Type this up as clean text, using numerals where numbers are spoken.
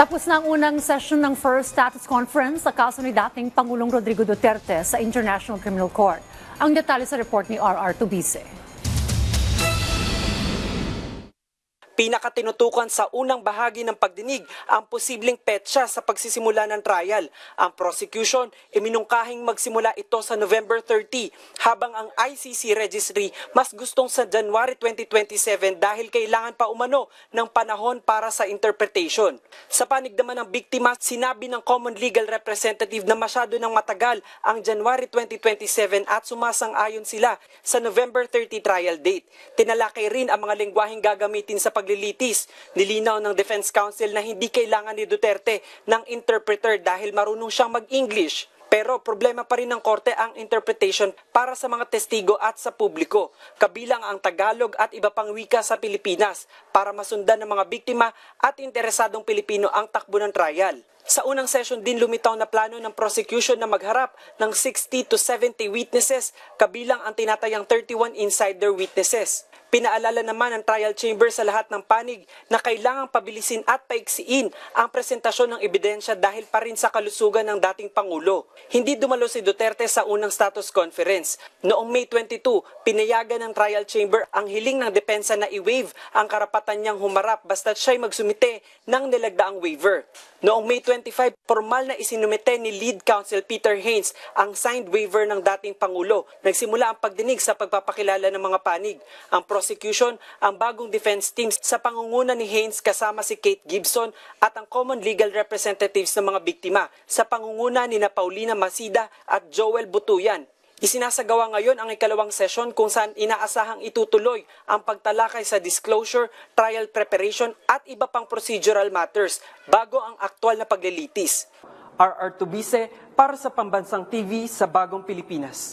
Tapos na ang unang session ng First Status Conference sa kaso ni dating Pangulong Rodrigo Duterte sa International Criminal Court. Ang detalye sa report ni R.R. Tubise. Pinakatinutukan sa unang bahagi ng pagdinig ang posibleng petsa sa pagsisimula ng trial. Ang prosecution iminungkahing magsimula ito sa November 30 habang ang ICC registry mas gustong sa January 2027 dahil kailangan pa umano ng panahon para sa interpretation. Sa panig naman ng biktima, sinabi ng Common Legal Representative na masyado nang matagal ang January 2027 at sumasang-ayon sila sa November 30 trial date. Tinalakay rin ang mga lengguwaheng gagamitin sa paglilitis. Nilinaw ng Defense Counsel na hindi kailangan ni Duterte ng interpreter dahil marunong siyang mag-English. Pero problema pa rin ng korte ang interpretation para sa mga testigo at sa publiko, kabilang ang Tagalog at iba pang wika sa Pilipinas para masundan ng mga biktima at interesadong Pilipino ang takbo ng trial. Sa unang session din lumitaw na plano ng prosecution na magharap ng 60 to 70 witnesses, kabilang ang tinatayang 31 insider witnesses. Pinaalala naman ng trial chamber sa lahat ng panig na kailangang pabilisin at paiksiin ang presentasyon ng ebidensya dahil pa rin sa kalusugan ng dating Pangulo. Hindi dumalo si Duterte sa unang status conference. Noong May 22, pinayagan ng trial chamber ang hiling ng depensa na i-waive ang karapatan niyang humarap basta't siya'y magsumite ng nilagdaang waiver. Noong May 25, formal na isinumite ni Lead Counsel Peter Haynes ang signed waiver ng dating Pangulo. Nagsimula ang pagdinig sa pagpapakilala ng mga panig. Ang prosecution, ang bagong defense team sa pangunguna ni Haynes kasama si Kate Gibson at ang common legal representatives ng mga biktima sa pangunguna ni Paulina Masida at Joel Butuyan. Isinasagawa ngayon ang ikalawang sesyon kung saan inaasahang itutuloy ang pagtalakay sa disclosure, trial preparation at iba pang procedural matters bago ang aktwal na paglilitis. R.R. Tubise para sa Pambansang TV sa Bagong Pilipinas.